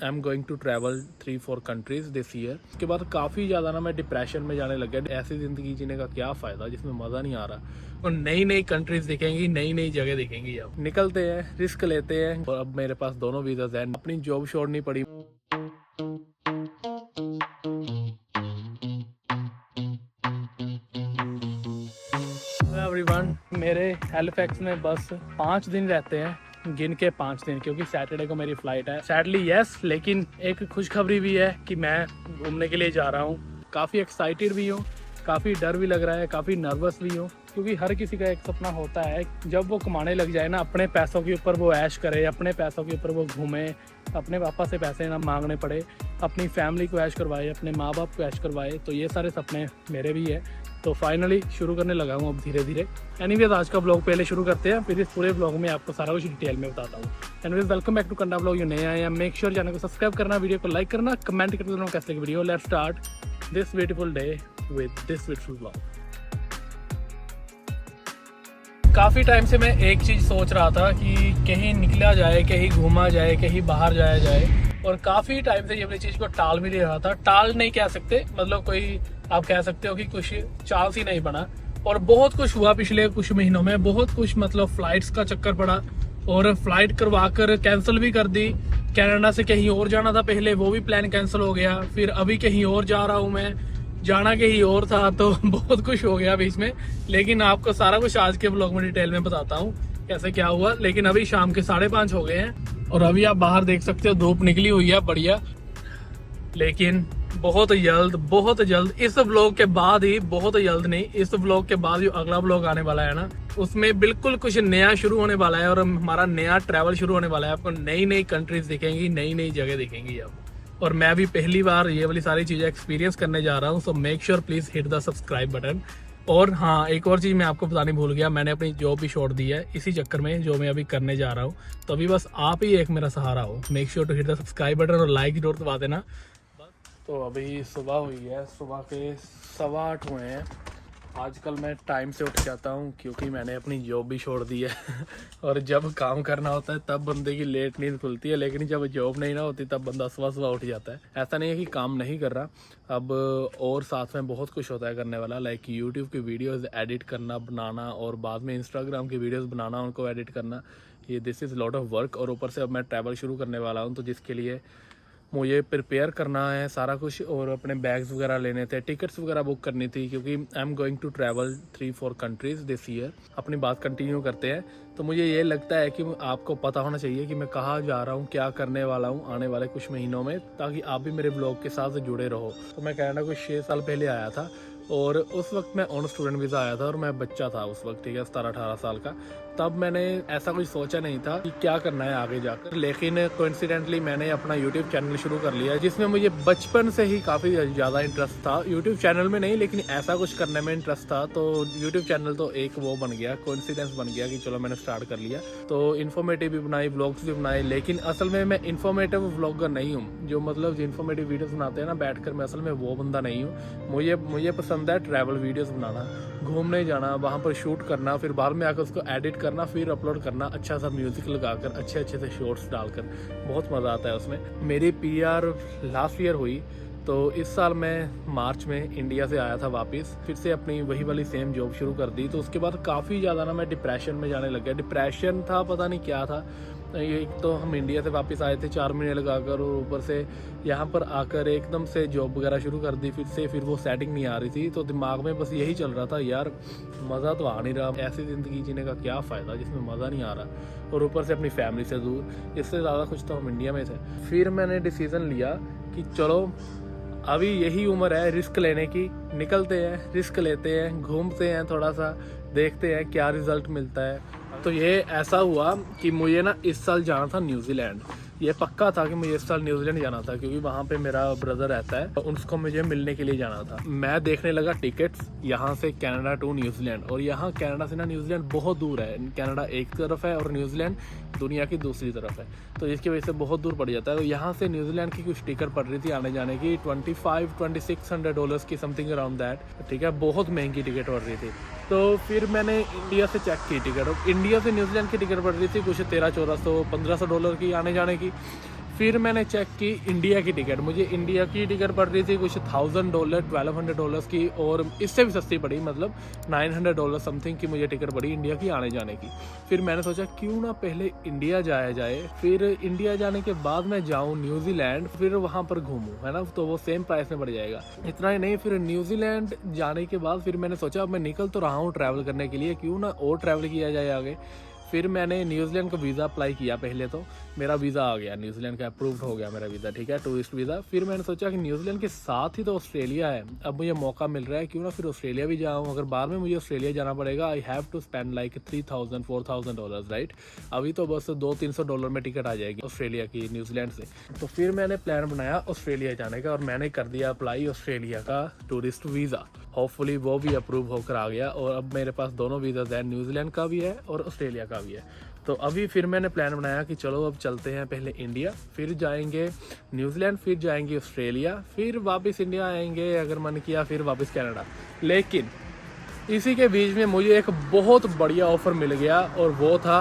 I am going to travel 3-4 countries this year. उसके बाद काफ़ी ज़्यादा ना मैं डिप्रेशन में जाने लग गया। ऐसी ज़िंदगी जीने का क्या फ़ायदा जिसमें मज़ा नहीं आ रहा। और नई नई कंट्रीज दिखेंगी, नई नई जगह दिखेंगी। अब निकलते हैं, रिस्क लेते हैं। और अब मेरे पास दोनों वीज़ाज हैं, अपनी जॉब छोड़नी पड़ी। एवरीवन, मेरे हैलिफैक्स में बस 5 दिन रहते हैं, गिन के 5 दिन, क्योंकि सैटरडे को मेरी फ़्लाइट है। सैडली यस, लेकिन एक खुशखबरी भी है कि मैं घूमने के लिए जा रहा हूँ। काफ़ी एक्साइटेड भी हूँ, काफ़ी डर भी लग रहा है, काफ़ी नर्वस भी हूँ, क्योंकि हर किसी का एक सपना होता है जब वो कमाने लग जाए ना, अपने पैसों के ऊपर वो ऐश करे, अपने पैसों के ऊपर वो घूमे, अपने पापा से पैसे ना मांगने पड़े, अपनी फैमिली को ऐश करवाए, अपने माँ बाप को ऐश करवाए। तो ये सारे सपने मेरे भी है। तो फाइनली शुरू करने लगा हूँ अब धीरे धीरे। एनीवेज, आज का ब्लॉग पहले शुरू करते हैं, फिर इस पूरे ब्लॉग में आपको सारा कुछ डिटेल में बताता हूँ। Anyways, welcome back to Kanda blog. You नए आए हैं, मेक श्योर चैनल को सब्सक्राइब करना, वीडियो को लाइक करना, कमेंट करके देना कैसे लगी video. Let's start this beautiful day with this beautiful blog. काफ़ी टाइम से मैं एक चीज़ सोच रहा था कि कहीं निकला जाए, कहीं घूमा जाए, कहीं बाहर जाया जाए। और काफ़ी टाइम से ये अपनी चीज़ को टाल भी रहा था। टाल नहीं कह सकते, मतलब कोई आप कह सकते हो कि कुछ चांस ही नहीं बना। और बहुत कुछ हुआ पिछले कुछ महीनों में, बहुत कुछ, मतलब फ्लाइट्स का चक्कर पड़ा और फ्लाइट करवा कर कैंसिल भी कर दी। कनाडा से कहीं और जाना था पहले, वो भी प्लान कैंसिल हो गया। फिर अभी कहीं और जा रहा हूँ मैं, जाना कहीं और था। तो बहुत कुछ हो गया बीच में, लेकिन आपको सारा कुछ आज के ब्लॉग में डिटेल में बताता हूँ कैसे क्या हुआ। लेकिन अभी शाम के 5:30 हो गए हैं और अभी आप बाहर देख सकते हो धूप निकली हुई है बढ़िया। लेकिन बहुत जल्द इस ब्लॉग के बाद ही, बहुत जल्द नहीं, इस ब्लॉग के बाद जो अगला ब्लॉग आने वाला है ना, उसमें बिल्कुल कुछ नया शुरू होने वाला है। और हमारा नया ट्रैवल शुरू होने वाला है। आपको नई नई कंट्रीज दिखेंगी, नई नई जगह दिखेंगी अब। और मैं भी पहली बार ये वाली सारी चीज़ें एक्सपीरियंस करने जा रहा हूँ। सो make sure please hit the subscribe button. और हाँ, एक और चीज़ मैं आपको बतानी भूल गया, मैंने अपनी जॉब भी छोड़ दी है इसी चक्कर में, जो मैं अभी करने जा रहा हूँ। तो अभी बस आप ही एक मेरा सहारा हो। Make sure to hit the subscribe button और लाइक जरूर दबा देना। तो अभी सुबह हुई है, सुबह के 8:15 हुए हैं। आजकल मैं टाइम से उठ जाता हूँ क्योंकि मैंने अपनी जॉब भी छोड़ दी है। और जब काम करना होता है तब बंदे की लेट नींद खुलती है, लेकिन जब जॉब नहीं ना होती तब बंदा सुबह सुबह उठ जाता है। ऐसा नहीं है कि काम नहीं कर रहा अब, और साथ में बहुत कुछ होता है करने वाला, लाइक यूट्यूब की वीडियोज़ एडिट करना, बनाना, और बाद में इंस्टाग्राम की वीडियोज़ बनाना, उनको एडिट करना। ये this is lot of work. और ऊपर से अब मैं ट्रैवल शुरू करने वाला हूँ, तो जिसके लिए मुझे प्रिपेयर करना है सारा कुछ। और अपने बैग्स वगैरह लेने थे, टिकट्स वगैरह बुक करनी थी, क्योंकि I am going to travel 3-4 countries this year. अपनी बात कंटिन्यू करते हैं। तो मुझे ये लगता है कि आपको पता होना चाहिए कि मैं कहाँ जा रहा हूँ, क्या करने वाला हूँ आने वाले कुछ महीनों में, ताकि आप भी मेरे ब्लॉग के साथ जुड़े रहो। तो मैं कनाडा को 6 साल पहले आया था और उस वक्त मैं ऑन स्टूडेंट वीज़ा आया था और मैं बच्चा था उस वक्त, ठीक है, 17-18 साल का। तब मैंने ऐसा कुछ सोचा नहीं था कि क्या करना है आगे जाकर। लेकिन कोइंसिडेंटली मैंने अपना यूट्यूब चैनल शुरू कर लिया, जिसमें मुझे बचपन से ही काफ़ी ज़्यादा इंटरेस्ट था। यूट्यूब चैनल में नहीं, लेकिन ऐसा कुछ करने में इंटरेस्ट था। तो यूट्यूब चैनल तो एक वो बन गया, कोइंसिडेंस बन गया कि चलो मैंने स्टार्ट कर लिया। तो इन्फॉर्मेटिव भी बनाई, ब्लॉग्स भी बनाए। लेकिन असल में मैं इन्फॉर्मेटिव ब्लॉगर नहीं हूँ, जो मतलब इन्फॉर्मेटिव वीडियोस बनाते हैं ना बैठ कर, मैं असल में वो बंदा नहीं हूँ। मुझे पसंद है ट्रैवल वीडियोस बनाना, घूमने जाना, वहाँ पर शूट करना, फिर बाद में आकर उसको एडिट करना, फिर अपलोड करना, अच्छा सा म्यूज़िक लगाकर, अच्छे से शॉर्ट्स डालकर। बहुत मज़ा आता है उसमें। मेरी PR लास्ट ईयर हुई, तो इस साल मैं मार्च में इंडिया से आया था वापस, फिर से अपनी वही वाली सेम जॉब शुरू कर दी। तो उसके बाद काफ़ी ज़्यादा ना मैं डिप्रेशन में जाने लग गया। डिप्रेशन था, पता नहीं क्या था। एक तो हम इंडिया से वापस आए थे 4 महीने लगाकर, और ऊपर से यहाँ पर आकर एकदम से जॉब वगैरह शुरू कर दी फिर वो सेटिंग नहीं आ रही थी। तो दिमाग में बस यही चल रहा था, यार मज़ा तो आ नहीं रहा, ऐसी ज़िंदगी जीने का क्या फ़ायदा जिसमें मज़ा नहीं आ रहा। और ऊपर से अपनी फैमिली से दूर, इससे ज़्यादा कुछ तो हम इंडिया में थे। फिर मैंने डिसीज़न लिया कि चलो अभी यही उम्र है रिस्क लेने की, निकलते हैं, रिस्क लेते हैं, घूमते हैं, थोड़ा सा देखते हैं क्या रिजल्ट मिलता है। तो ये ऐसा हुआ कि मुझे ना इस साल जाना था न्यूजीलैंड। ये पक्का था कि मुझे इस साल न्यूजीलैंड जाना था, क्योंकि वहाँ पे मेरा ब्रदर रहता है, उसको मुझे मिलने के लिए जाना था। मैं देखने लगा टिकट्स यहाँ से कनाडा टू न्यूजीलैंड। और यहाँ कनाडा से ना न्यूजीलैंड बहुत दूर है। कनाडा एक तरफ है और न्यूजीलैंड दुनिया की दूसरी तरफ है, तो इसकी वजह से बहुत दूर पड़ जाता है। तो यहाँ से न्यूजीलैंड की कुछ टिकट पड़ रही थी आने जाने की, $2500-2600 की, समथिंग अराउंड दैट, ठीक है, बहुत महंगी टिकट पड़ रही थी। तो फिर मैंने इंडिया से चेक की टिकट, और इंडिया से न्यूजीलैंड की टिकट पड़ रही थी कुछ $1300-1400 की आने जाने की। फिर मैंने चेक की इंडिया की टिकट। मुझे इंडिया की टिकट पड़ रही थी कुछ $1000 $1200 की, और इससे भी सस्ती पड़ी, मतलब $900 समथिंग की मुझे टिकट पड़ी इंडिया की आने जाने की। फिर मैंने सोचा क्यों ना पहले इंडिया जाया जाए, फिर इंडिया जाने के बाद मैं जाऊँ न्यूजीलैंड, फिर वहाँ पर घूमूँ, है ना, तो वो सेम प्राइस में पड़ जाएगा। इतना ही नहीं, फिर न्यूजीलैंड जाने के बाद फिर मैंने सोचा अब मैं निकल तो रहा हूँ ट्रैवल करने के लिए, क्यों ना और ट्रैवल किया जाए आगे। फिर मैंने न्यूजीलैंड का वीज़ा अप्लाई किया। पहले तो मेरा वीज़ा आ गया, न्यूजीलैंड का अप्रूव्ड हो गया मेरा वीज़ा, ठीक है, टूरिस्ट वीज़ा। फिर मैंने सोचा कि न्यूजीलैंड के साथ ही तो ऑस्ट्रेलिया है, अब मुझे मौका मिल रहा है, क्यों ना फिर ऑस्ट्रेलिया भी जाऊँ। अगर बाद में मुझे ऑस्ट्रेलिया जाना पड़ेगा, I have to spend like $3000-4000, right. अभी तो बस $200-300 में टिकट आ जाएगी ऑस्ट्रेलिया की न्यूजीलैंड से। तो फिर मैंने प्लान बनाया ऑस्ट्रेलिया जाने का, और मैंने कर दिया अप्लाई ऑस्ट्रेलिया का टूरिस्ट वीज़ा। होपफुली वो भी अप्रूव होकर आ गया, और अब मेरे पास दोनों वीज़ाज हैं, न्यूजीलैंड का भी है और ऑस्ट्रेलिया का भी है। तो अभी फिर मैंने प्लान बनाया कि चलो अब चलते हैं पहले इंडिया, फिर जाएंगे न्यूजीलैंड, फिर जाएंगे ऑस्ट्रेलिया, फिर वापस इंडिया आएंगे, अगर मन किया फिर वापस कनाडा। लेकिन इसी के बीच में मुझे एक बहुत बढ़िया ऑफ़र मिल गया, और वो था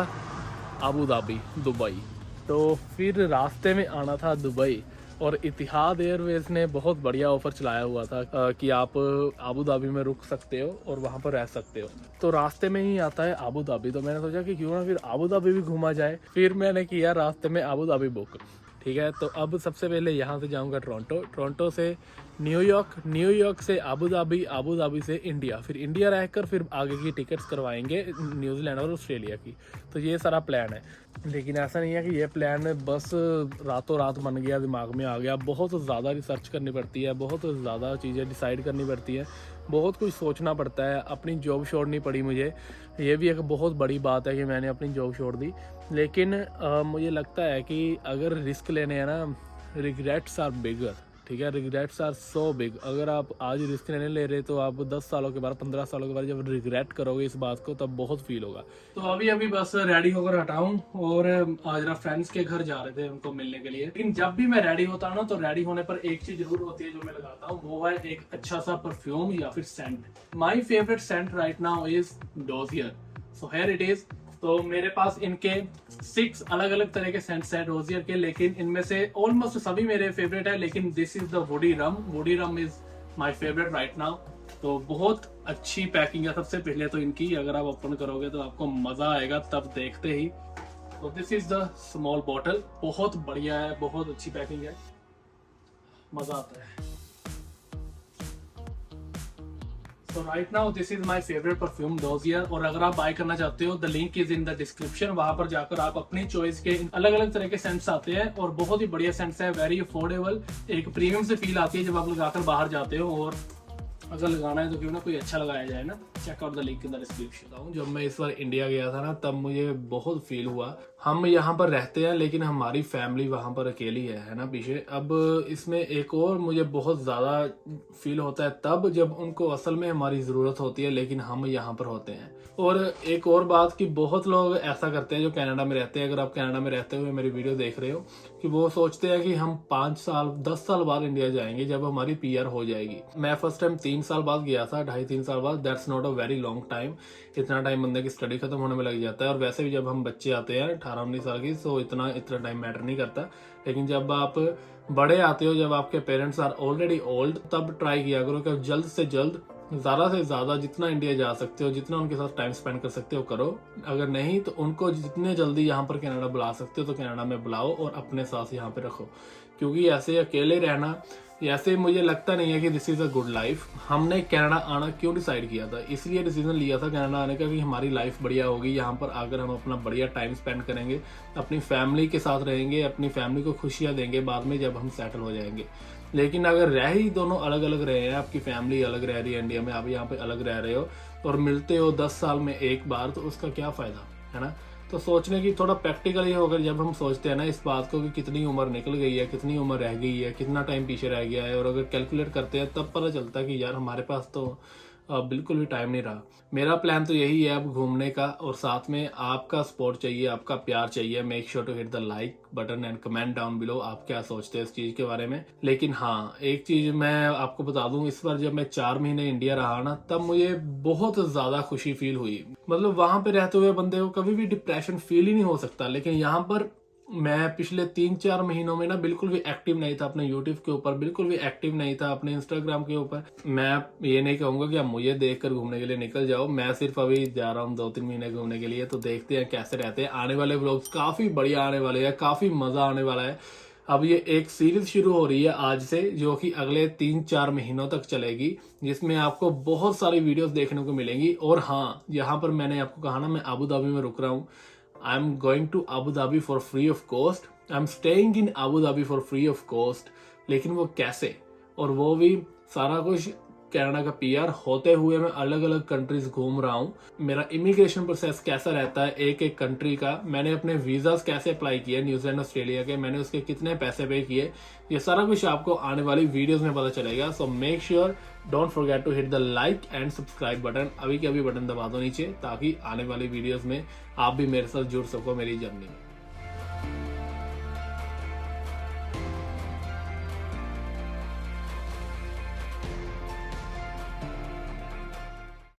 अबू धाबी, दुबई। तो फिर रास्ते में आना था दुबई, और इतिहाद एयरवेज ने बहुत बढ़िया ऑफर चलाया हुआ था कि आप अबू धाबी में रुक सकते हो और वहाँ पर रह सकते हो। तो रास्ते में ही आता है अबू धाबी, तो मैंने सोचा कि क्यों ना फिर अबू धाबी भी घूमा जाए। फिर मैंने किया रास्ते में अबू धाबी बुक, ठीक है। तो अब सबसे पहले यहाँ से जाऊँगा टोरंटो, टोरंटो से न्यूयॉर्क, न्यूयॉर्क से अबू धाबी, अबू धाबी से इंडिया, फिर इंडिया रहकर फिर आगे की टिकट्स करवाएंगे न्यूजीलैंड और ऑस्ट्रेलिया की। तो ये सारा प्लान है, लेकिन ऐसा नहीं है कि ये प्लान बस रातों रात बन गया, दिमाग में आ गया। बहुत ज़्यादा रिसर्च करनी पड़ती है, बहुत ज़्यादा चीज़ें डिसाइड करनी पड़ती है, बहुत कुछ सोचना पड़ता है। अपनी जॉब छोड़नी पड़ी मुझे, ये भी एक बहुत बड़ी बात है कि मैंने अपनी जॉब छोड़ दी। लेकिन मुझे लगता है कि अगर रिस्क लेने हैं ना, रिग्रेट्स आर बिगर, ठीक है, रिग्रेट्स आर सो बिग। अगर आप आज रिस्क नहीं ले रहे तो आप 10 सालों के बाद, 15 सालों के बाद जब रिग्रेट करोगे इस बात को, तब बहुत फील होगा। तो अभी बस रेडी होकर हटा हूँ, और आज ना फ्रेंड्स के घर जा रहे थे उनको मिलने के लिए। लेकिन जब भी मैं रेडी होता हूँ ना, तो रेडी होने पर एक चीज जरूर होती है जो मैं लगाता हूँ, वो है एक अच्छा सा परफ्यूम या फिर scent. My favourite scent right now is Dossier, so here it is. तो मेरे पास इनके 6 अलग अलग तरह के सेंट्स हैं रोजियर के, लेकिन इनमें से ऑलमोस्ट सभी मेरे फेवरेट है। लेकिन this is the woody rum, woody rum is my favourite right now. तो बहुत अच्छी पैकिंग है सबसे पहले तो इनकी, अगर आप ओपन करोगे तो आपको मजा आएगा तब देखते ही। तो this is the small bottle, बहुत बढ़िया है, बहुत अच्छी पैकिंग है, मजा आता है। तो right now this is my favourite perfume dossier, और अगर आप बाय करना चाहते हो the link is in the description. वहां पर जाकर आप अपनी चॉइस के अलग अलग तरह के सेंट्स आते हैं, और बहुत ही बढ़िया सेंट्स है, वेरी अफोर्डेबल, एक प्रीमियम से फील आती है जब आप लगाकर बाहर जाते हो। और अगर लगाना है तो क्यों ना कोई अच्छा लगाया जाए ना। Check out the link in the description. जब मैं इस बार इंडिया गया था ना, तब मुझे बहुत फील हुआ, हम यहाँ पर रहते हैं लेकिन हमारी फैमिली वहाँ पर अकेली है ना पीछे। अब इसमें एक और मुझे बहुत ज़्यादा फील होता है तब जब उनको असल में हमारी ज़रूरत होती है, लेकिन हम यहाँ पर होते हैं। और एक और बात कि बहुत लोग ऐसा करते हैं जो कनाडा में रहते हैं, अगर आप कनाडा में रहते हुए मेरी वीडियो देख रहे हो, कि वो सोचते हैं कि हम 5 साल 10 साल बाद इंडिया जाएंगे जब हमारी PR हो जाएगी। मैं फर्स्ट टाइम 3 साल बाद गया था, 2.5-3 साल बाद। That's not a very long time, इतना टाइम बंदे की स्टडी खत्म होने में लग जाता है। और वैसे भी जब हम बच्चे आते हैं 18-19 साल की, तो इतना टाइम मैटर नहीं करता। लेकिन जब आप बड़े आते हो, जब आपके पेरेंट्स आर ऑलरेडी ओल्ड, तब ट्राई किया करो कि आप जल्द से जल्द, ज़्यादा से ज़्यादा जितना इंडिया जा सकते हो, जितना उनके साथ टाइम स्पेंड कर सकते हो करो। अगर नहीं तो उनको जितने जल्दी यहाँ पर कनाडा बुला सकते हो तो कनाडा में बुलाओ, और अपने साथ यहाँ पे रखो। क्योंकि ऐसे अकेले रहना, ऐसे मुझे लगता नहीं है कि this is a good life. हमने कनाडा आना क्यों डिसाइड किया था, इसलिए डिसीजन लिया था कनाडा आने का कि हमारी लाइफ बढ़िया होगी यहाँ पर आकर, हम अपना बढ़िया टाइम स्पेंड करेंगे, अपनी फैमिली के साथ रहेंगे, अपनी फैमिली को खुशियाँ देंगे बाद में जब हम सेटल हो जाएंगे। लेकिन अगर रह ही दोनों अलग अलग रहे हैं, आपकी फैमिली अलग रह रही है इंडिया में, आप यहाँ पे अलग रह रहे हो, और मिलते हो 10 साल में एक बार, तो उसका क्या फ़ायदा है ना। तो सोचने की थोड़ा प्रैक्टिकल ही होकर जब हम सोचते हैं ना इस बात को कि कितनी उम्र निकल गई है, कितनी उम्र रह गई है, कितना टाइम पीछे रह गया है, और अगर कैलकुलेट करते हैं तब पता चलता है कि यार हमारे पास तो बिल्कुल भी टाइम नहीं रहा। मेरा प्लान तो यही है अब घूमने का, और साथ में आपका सपोर्ट चाहिए, आपका प्यार चाहिए। Make sure to hit the like button and comment down below आप क्या सोचते हैं इस चीज़ के बारे में। लेकिन हाँ, एक चीज़ मैं आपको बता दूं, इस बार जब मैं 4 महीने इंडिया रहा ना, तब मुझे बहुत ज़्यादा खुशी फील हुई। मतलब वहाँ पे रहते हुए बंदे को कभी भी डिप्रेशन फील ही नहीं हो सकता, लेकिन यहाँ पर मैं पिछले 3-4 महीनों में ना बिल्कुल भी एक्टिव नहीं था अपने यूट्यूब के ऊपर, बिल्कुल भी एक्टिव नहीं था अपने इंस्टाग्राम के ऊपर। मैं ये नहीं कहूंगा कि आप मुझे देखकर घूमने के लिए निकल जाओ, मैं सिर्फ अभी जा रहा हूँ 2-3 महीने घूमने के लिए, तो देखते हैं कैसे रहते हैं। आने वाले व्लॉग्स काफी बढ़िया आने वाले हैं, काफी मजा आने वाला है। अब ये एक सीरीज शुरू हो रही है आज से, जो कि अगले 3-4 महीनों तक चलेगी, जिसमें आपको बहुत सारी वीडियोस देखने को मिलेंगी। और हाँ, यहाँ पर मैंने आपको कहा ना मैं अबू धाबी में रुक रहा हूँ। I am going to Abu Dhabi for free of cost, I am staying in Abu Dhabi for free of cost. लेकिन वो कैसे, और वो भी सारा कुछ कनाडा का पीआर होते हुए मैं अलग अलग कंट्रीज घूम रहा हूँ। मेरा इमिग्रेशन प्रोसेस कैसा रहता है एक एक कंट्री का, मैंने अपने वीजास कैसे अप्लाई किए न्यूजीलैंड ऑस्ट्रेलिया के, मैंने उसके कितने पैसे पे किए, ये सारा कुछ आपको आने वाली वीडियोस में पता चलेगा। So make sure don't forget to hit the like and subscribe button, अभी के अभी बटन दबा दो नीचे, ताकि आने वाली वीडियोस में आप भी मेरे साथ जुड़ सको मेरी जर्नी में।